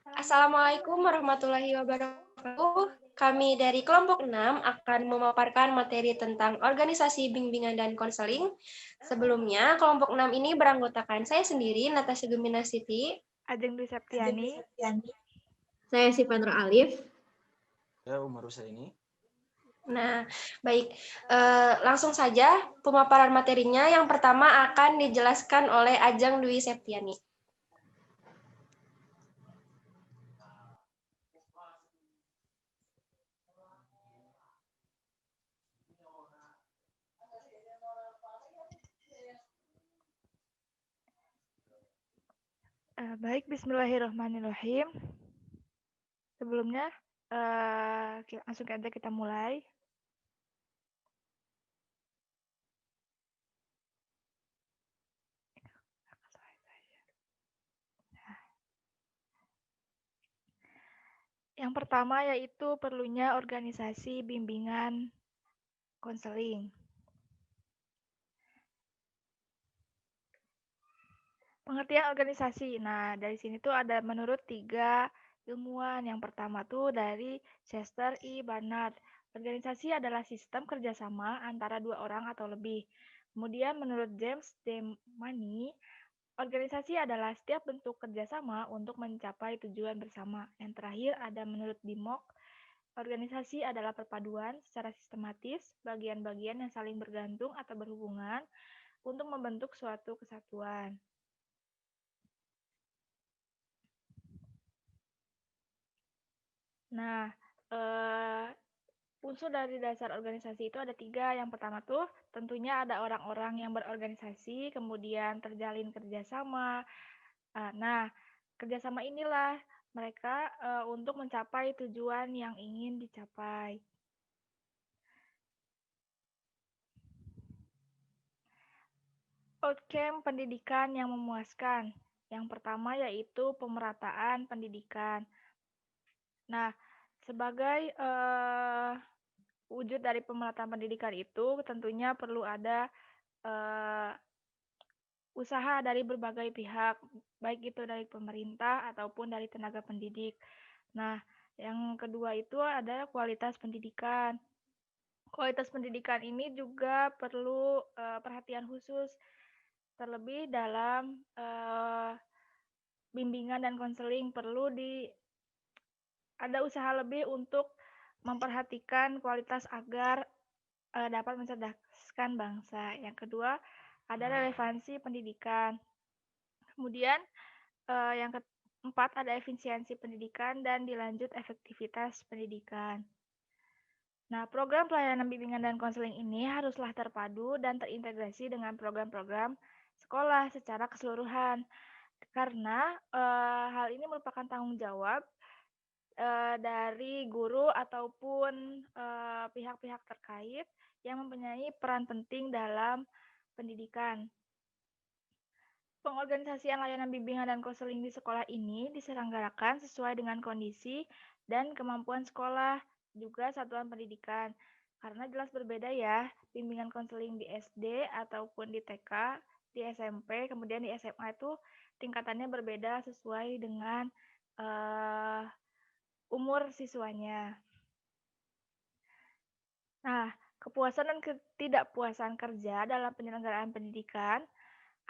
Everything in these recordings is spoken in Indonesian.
Assalamualaikum warahmatullahi wabarakatuh. Kami dari kelompok 6 akan memaparkan materi tentang organisasi bimbingan dan konseling. Sebelumnya, kelompok 6 ini beranggotakan saya sendiri, Natasha Gemina Siti, Ajeng Dwi Septiani, saya Sifandra Alif. Saya Umar Husaini. Nah, baik. Langsung saja pemaparan materinya. Yang pertama akan dijelaskan oleh Ajeng Dwi Septiani. Baik, bismillahirrahmanirrahim. Sebelumnya, langsung aja kita mulai. Yang pertama yaitu perlunya organisasi bimbingan konseling. Pengertian organisasi. Nah, dari sini tuh ada menurut 3 ilmuwan. Yang pertama tuh dari Chester E. Barnard. Organisasi adalah sistem kerjasama antara 2 orang atau lebih. Kemudian menurut James D. Money, organisasi adalah setiap bentuk kerjasama untuk mencapai tujuan bersama. Yang terakhir ada menurut Dimok, organisasi adalah perpaduan secara sistematis bagian-bagian yang saling bergantung atau berhubungan untuk membentuk suatu kesatuan. Nah, unsur dari dasar organisasi itu ada 3. Yang pertama tuh tentunya ada orang-orang yang berorganisasi, kemudian terjalin kerjasama. Nah, kerjasama inilah mereka untuk mencapai tujuan yang ingin dicapai. Outcome pendidikan yang memuaskan. Yang pertama yaitu pemerataan pendidikan. Nah, sebagai wujud dari pemerataan pendidikan itu tentunya perlu ada usaha dari berbagai pihak, baik itu dari pemerintah ataupun dari tenaga pendidik. Nah, yang kedua itu ada kualitas pendidikan. Kualitas pendidikan ini juga perlu perhatian khusus, terlebih dalam bimbingan dan konseling perlu ada usaha lebih untuk memperhatikan kualitas agar dapat mencerdaskan bangsa. Yang kedua, ada relevansi pendidikan. Kemudian yang keempat ada efisiensi pendidikan dan dilanjut efektivitas pendidikan. Nah, program pelayanan bimbingan dan konseling ini haruslah terpadu dan terintegrasi dengan program-program sekolah secara keseluruhan. Karena hal ini merupakan tanggung jawab dari guru ataupun pihak-pihak terkait yang mempunyai peran penting dalam pendidikan. Pengorganisasian layanan bimbingan dan konseling di sekolah ini diselenggarakan sesuai dengan kondisi dan kemampuan sekolah, juga satuan pendidikan. Karena jelas berbeda ya, bimbingan konseling di SD ataupun di TK, di SMP, kemudian di SMA itu tingkatannya berbeda sesuai dengan umur siswanya. Nah, kepuasan dan ketidakpuasan kerja dalam penyelenggaraan pendidikan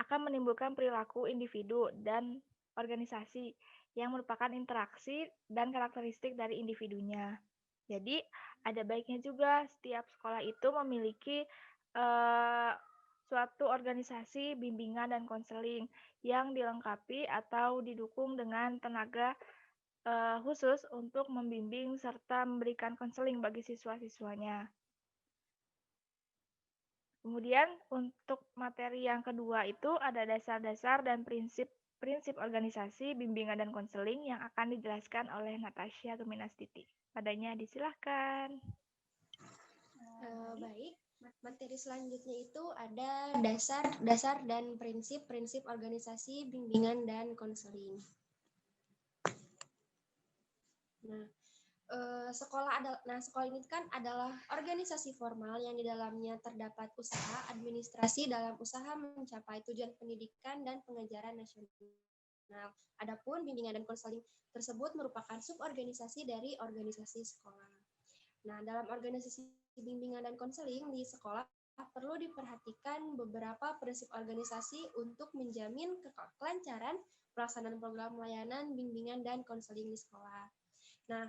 akan menimbulkan perilaku individu dan organisasi yang merupakan interaksi dan karakteristik dari individunya. Jadi, ada baiknya juga setiap sekolah itu memiliki suatu organisasi bimbingan dan konseling yang dilengkapi atau didukung dengan tenaga khusus untuk membimbing serta memberikan konseling bagi siswa-siswanya. Kemudian untuk materi yang kedua itu ada dasar-dasar dan prinsip organisasi, bimbingan dan konseling yang akan dijelaskan oleh Natasha Geminastiti. Padanya disilahkan. Baik, materi selanjutnya itu ada dasar dan prinsip organisasi, bimbingan dan konseling. Nah, sekolah ini kan adalah organisasi formal yang di dalamnya terdapat usaha administrasi dalam usaha mencapai tujuan pendidikan dan pengajaran nasional. nasional. Adapun bimbingan dan konseling tersebut merupakan suborganisasi dari organisasi sekolah. Nah, dalam organisasi bimbingan dan konseling di sekolah perlu diperhatikan beberapa prinsip organisasi untuk menjamin kelancaran pelaksanaan program layanan bimbingan dan konseling di sekolah. Nah,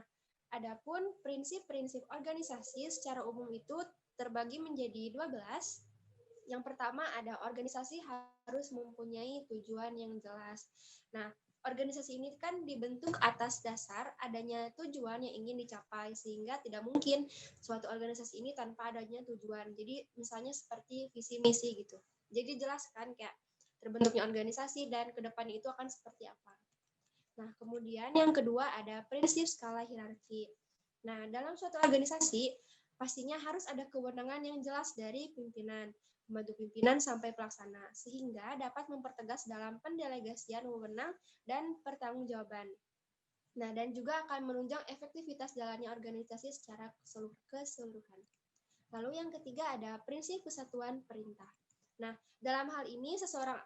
adapun prinsip-prinsip organisasi secara umum itu terbagi menjadi 12. Yang pertama ada organisasi harus mempunyai tujuan yang jelas. Nah, organisasi ini kan dibentuk atas dasar adanya tujuan yang ingin dicapai, sehingga tidak mungkin suatu organisasi ini tanpa adanya tujuan. Jadi misalnya seperti visi misi gitu. Jadi jelas kan kayak terbentuknya organisasi dan kedepannya itu akan seperti apa. Nah, kemudian yang kedua ada prinsip skala hierarki. Nah, dalam suatu organisasi pastinya harus ada kewenangan yang jelas dari pimpinan, pembantu pimpinan sampai pelaksana, sehingga dapat mempertegas dalam pendelegasian wewenang dan pertanggungjawaban. Nah, dan juga akan menunjang efektivitas jalannya organisasi secara keseluruhan. Lalu yang ketiga ada prinsip kesatuan perintah. Nah, dalam hal ini seseorang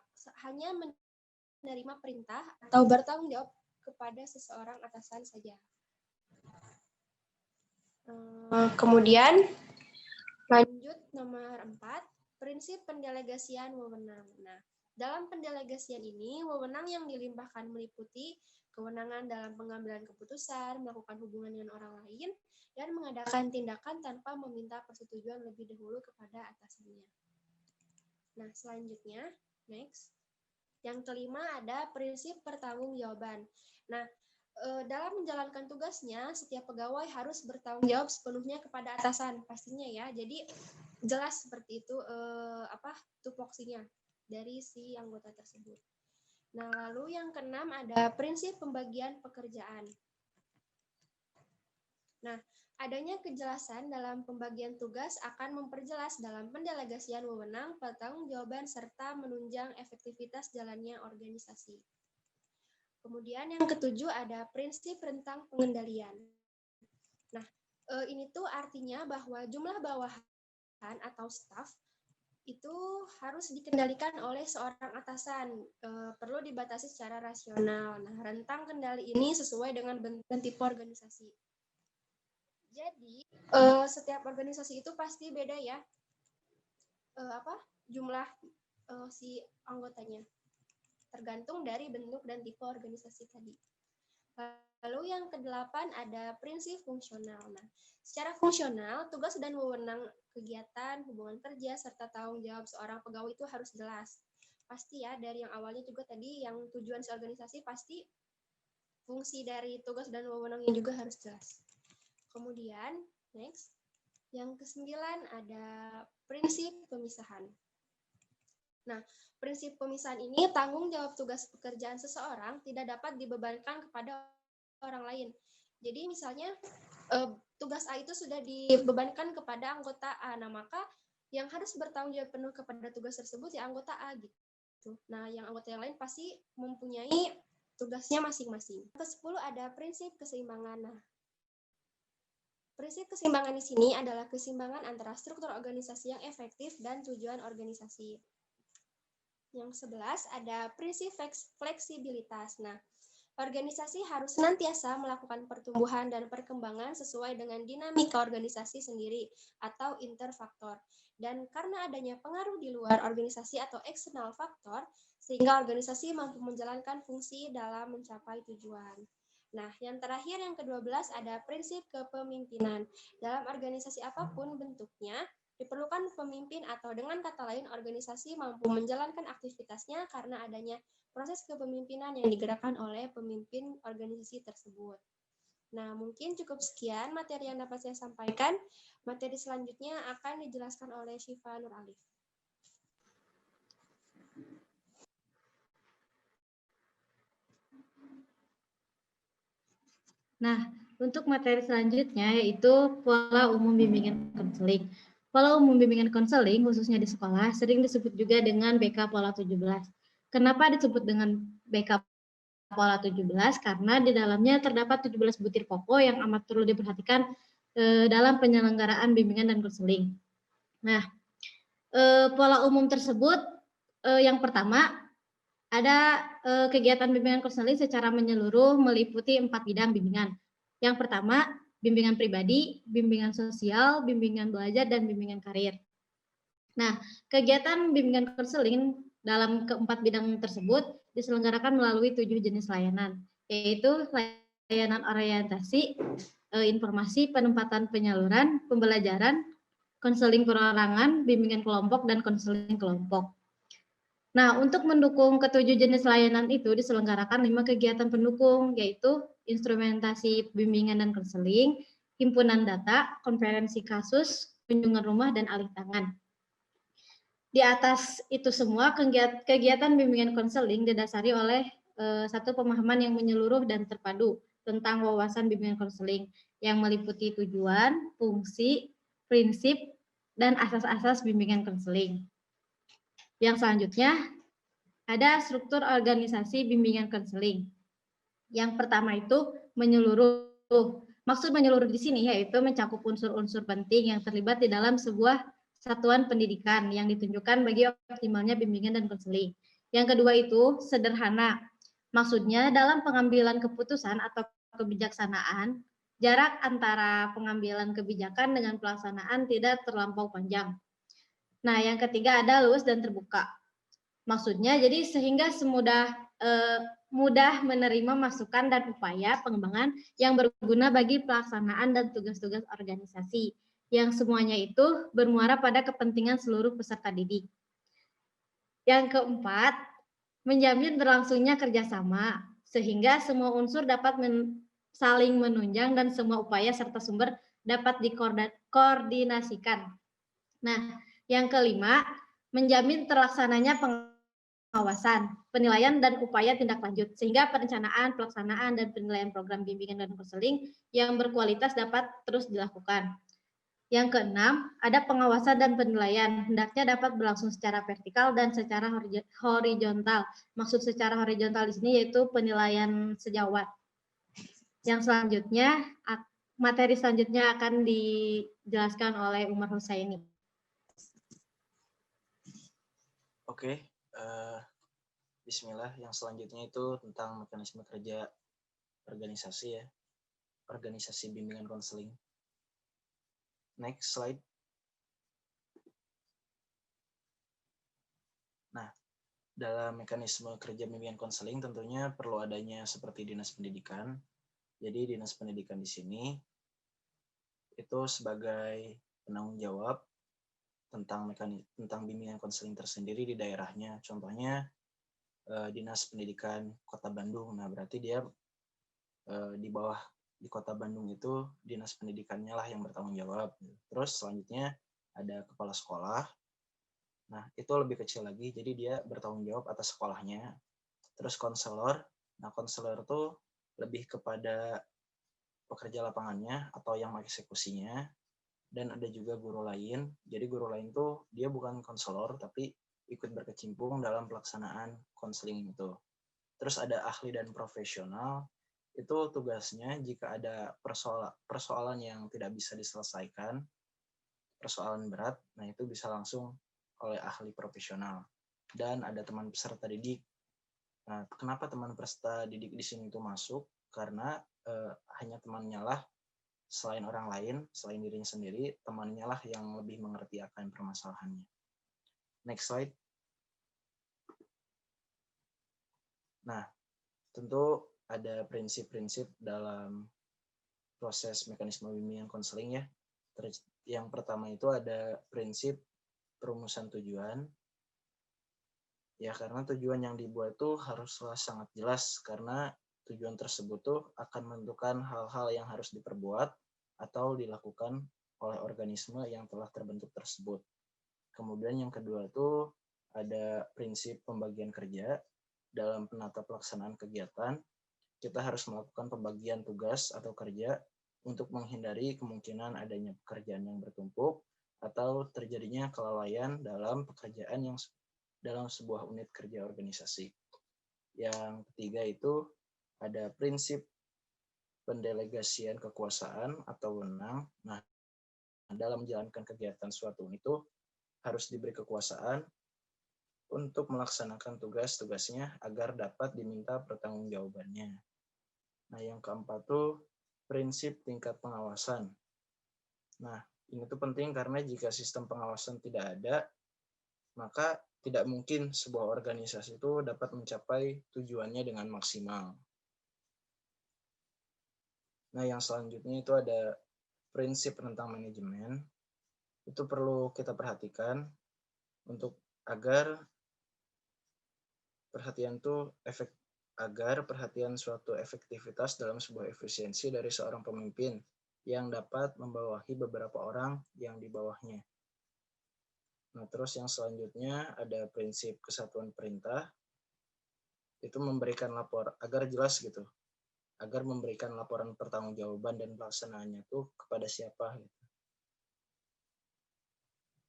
hanya menerima perintah atau bertanggung jawab kepada seseorang atasan saja. Kemudian lanjut nomor 4. Prinsip pendelegasian wewenang. Nah, dalam pendelegasian ini, wewenang yang dilimpahkan meliputi kewenangan dalam pengambilan keputusan, melakukan hubungan dengan orang lain, dan mengadakan tindakan tanpa meminta persetujuan lebih dahulu kepada atasannya. Nah, selanjutnya, next. Yang kelima ada prinsip pertanggungjawaban. Nah, dalam menjalankan tugasnya, setiap pegawai harus bertanggung jawab sepenuhnya kepada atasan, pastinya ya. Jadi jelas seperti itu tupoksinya dari si anggota tersebut. Nah, lalu yang keenam ada prinsip pembagian pekerjaan. Nah, adanya kejelasan dalam pembagian tugas akan memperjelas dalam pendelegasian wewenang, pertanggungjawaban serta menunjang efektivitas jalannya organisasi. Kemudian yang ketujuh ada prinsip rentang pengendalian. Nah, ini tuh artinya bahwa jumlah bawahan atau staf itu harus dikendalikan oleh seorang atasan, perlu dibatasi secara rasional. Nah, rentang kendali ini sesuai dengan bentuk dan tipe organisasi. Jadi, setiap organisasi itu pasti beda ya, jumlah si anggotanya, tergantung dari bentuk dan tipe organisasi tadi. Lalu yang kedelapan ada prinsip fungsional. Nah, secara fungsional, tugas dan wewenang kegiatan, hubungan kerja, serta tanggung jawab seorang pegawai itu harus jelas. Pasti ya, dari yang awalnya juga tadi, yang tujuan si organisasi pasti fungsi dari tugas dan wewenangnya juga harus jelas. Kemudian, next, yang kesembilan ada prinsip pemisahan. Nah, prinsip pemisahan ini tanggung jawab tugas pekerjaan seseorang tidak dapat dibebankan kepada orang lain. Jadi misalnya tugas A itu sudah dibebankan kepada anggota A, nah maka yang harus bertanggung jawab penuh kepada tugas tersebut ya anggota A gitu. Nah, yang anggota yang lain pasti mempunyai tugasnya masing-masing. Ke-10 ada prinsip keseimbangan. Nah, prinsip keseimbangan di sini adalah keseimbangan antara struktur organisasi yang efektif dan tujuan organisasi. Yang 11 ada prinsip fleksibilitas. Nah, organisasi harus senantiasa melakukan pertumbuhan dan perkembangan sesuai dengan dinamika organisasi sendiri atau interfaktor. Dan karena adanya pengaruh di luar organisasi atau eksternal faktor, sehingga organisasi mampu menjalankan fungsi dalam mencapai tujuan. Nah, yang terakhir yang ke-12 ada prinsip kepemimpinan. Dalam organisasi apapun bentuknya, diperlukan pemimpin atau dengan kata lain organisasi mampu menjalankan aktivitasnya karena adanya proses kepemimpinan yang digerakkan oleh pemimpin organisasi tersebut. Nah, mungkin cukup sekian materi yang dapat saya sampaikan. Materi selanjutnya akan dijelaskan oleh Syifa Nur Alif. Nah, untuk materi selanjutnya yaitu pola umum bimbingan konseling. Pola umum bimbingan konseling khususnya di sekolah sering disebut juga dengan BK Pola 17. Kenapa disebut dengan BK Pola 17? Karena di dalamnya terdapat 17 butir pokok yang amat perlu diperhatikan dalam penyelenggaraan bimbingan dan konseling. Nah, pola umum tersebut yang pertama Ada kegiatan bimbingan konseling secara menyeluruh meliputi 4 bidang bimbingan. Yang pertama, bimbingan pribadi, bimbingan sosial, bimbingan belajar, dan bimbingan karir. Nah, kegiatan bimbingan konseling dalam keempat bidang tersebut diselenggarakan melalui 7 jenis layanan, yaitu layanan orientasi, informasi, penempatan penyaluran, pembelajaran, konseling perorangan, bimbingan kelompok, dan konseling kelompok. Nah, untuk mendukung ketujuh jenis layanan itu diselenggarakan 5 kegiatan pendukung, yaitu instrumentasi bimbingan dan konseling, himpunan data, konferensi kasus, kunjungan rumah, dan alih tangan. Di atas itu semua, kegiatan bimbingan konseling didasari oleh satu pemahaman yang menyeluruh dan terpadu tentang wawasan bimbingan konseling yang meliputi tujuan, fungsi, prinsip, dan asas-asas bimbingan konseling. Yang selanjutnya, ada struktur organisasi bimbingan konseling. Yang pertama itu menyeluruh. Maksud menyeluruh di sini yaitu mencakup unsur-unsur penting yang terlibat di dalam sebuah satuan pendidikan yang ditunjukkan bagi optimalnya bimbingan dan konseling. Yang kedua itu sederhana. Maksudnya dalam pengambilan keputusan atau kebijaksanaan, jarak antara pengambilan kebijakan dengan pelaksanaan tidak terlampau panjang. Nah, yang ketiga ada luas dan terbuka. Maksudnya jadi sehingga mudah menerima masukan dan upaya pengembangan yang berguna bagi pelaksanaan dan tugas-tugas organisasi yang semuanya itu bermuara pada kepentingan seluruh peserta didik. Yang keempat, menjamin berlangsungnya kerjasama sehingga semua unsur dapat saling menunjang dan semua upaya serta sumber dapat dikoordinasikan. Nah, yang kelima, menjamin terlaksananya pengawasan, penilaian, dan upaya tindak lanjut, sehingga perencanaan, pelaksanaan, dan penilaian program bimbingan dan konseling yang berkualitas dapat terus dilakukan. Yang keenam, ada pengawasan dan penilaian, hendaknya dapat berlangsung secara vertikal dan secara horizontal. Maksud secara horizontal di sini yaitu penilaian sejawat. Yang selanjutnya, materi selanjutnya akan dijelaskan oleh Umar Husaini. Oke, Bismillah. Yang selanjutnya itu tentang mekanisme kerja organisasi ya, organisasi bimbingan konseling. Next slide. Nah, dalam mekanisme kerja bimbingan konseling tentunya perlu adanya seperti dinas pendidikan. Jadi dinas pendidikan di sini itu sebagai penanggung jawab tentang bimbingan konseling tersendiri di daerahnya. Contohnya Dinas Pendidikan Kota Bandung. Nah, berarti dia di bawah di Kota Bandung itu dinas pendidikannya lah yang bertanggung jawab. Terus selanjutnya ada kepala sekolah. Nah, itu lebih kecil lagi, jadi dia bertanggung jawab atas sekolahnya. Terus konselor. Nah, konselor itu lebih kepada pekerja lapangannya atau yang mengeksekusinya. Dan ada juga guru lain. Jadi guru lain tuh dia bukan konselor tapi ikut berkecimpung dalam pelaksanaan konseling itu. Terus ada ahli dan profesional. Itu tugasnya jika ada persoalan yang tidak bisa diselesaikan, persoalan berat, nah itu bisa langsung oleh ahli profesional. Dan ada teman peserta didik. Nah, kenapa teman peserta didik di sini itu masuk? Karena hanya temannya lah, selain orang lain, selain dirinya sendiri, temannya lah yang lebih mengerti akan permasalahannya. Next slide. Nah, tentu ada prinsip-prinsip dalam proses mekanisme bimbingan konseling ya. Yang pertama itu ada prinsip perumusan tujuan. Ya, karena tujuan yang dibuat itu haruslah sangat jelas karena tujuan tersebut tuh akan menentukan hal-hal yang harus diperbuat atau dilakukan oleh organisme yang telah terbentuk tersebut. Kemudian yang kedua itu ada prinsip pembagian kerja. Dalam penata pelaksanaan kegiatan, kita harus melakukan pembagian tugas atau kerja untuk menghindari kemungkinan adanya pekerjaan yang bertumpuk atau terjadinya kelalaian dalam pekerjaan yang dalam sebuah unit kerja organisasi. Yang ketiga itu ada prinsip pendelegasian kekuasaan atau wewenang. Nah, dalam menjalankan kegiatan suatu unit itu harus diberi kekuasaan untuk melaksanakan tugas-tugasnya agar dapat diminta pertanggungjawabannya. Nah, yang keempat tuh prinsip tingkat pengawasan. Nah, ini tuh penting karena jika sistem pengawasan tidak ada, maka tidak mungkin sebuah organisasi itu dapat mencapai tujuannya dengan maksimal. Nah, yang selanjutnya itu ada prinsip tentang manajemen. Itu perlu kita perhatikan untuk agar perhatian suatu efektivitas dalam sebuah efisiensi dari seorang pemimpin yang dapat membawahi beberapa orang yang di bawahnya. Nah, terus yang selanjutnya ada prinsip kesatuan perintah. Itu memberikan agar jelas gitu. Agar memberikan laporan pertanggungjawaban dan pelaksanaannya tuh kepada siapa gitu.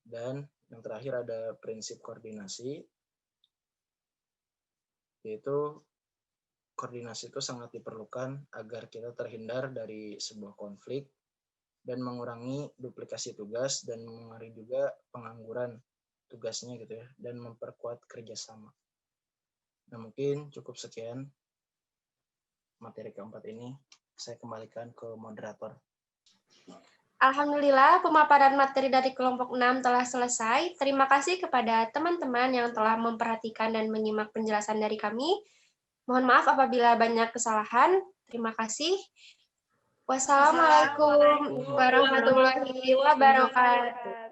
Dan yang terakhir ada prinsip koordinasi. Yaitu koordinasi itu sangat diperlukan agar kita terhindar dari sebuah konflik dan mengurangi duplikasi tugas dan mengurangi juga pengangguran tugasnya gitu ya, dan memperkuat kerjasama. Nah, mungkin cukup sekian materi keempat ini. Saya kembalikan ke moderator. Alhamdulillah, pemaparan materi dari kelompok 6 telah selesai. Terima kasih kepada teman-teman yang telah memperhatikan dan menyimak penjelasan dari kami. Mohon maaf apabila banyak kesalahan. Terima kasih. Wassalamualaikum warahmatullahi wabarakatuh.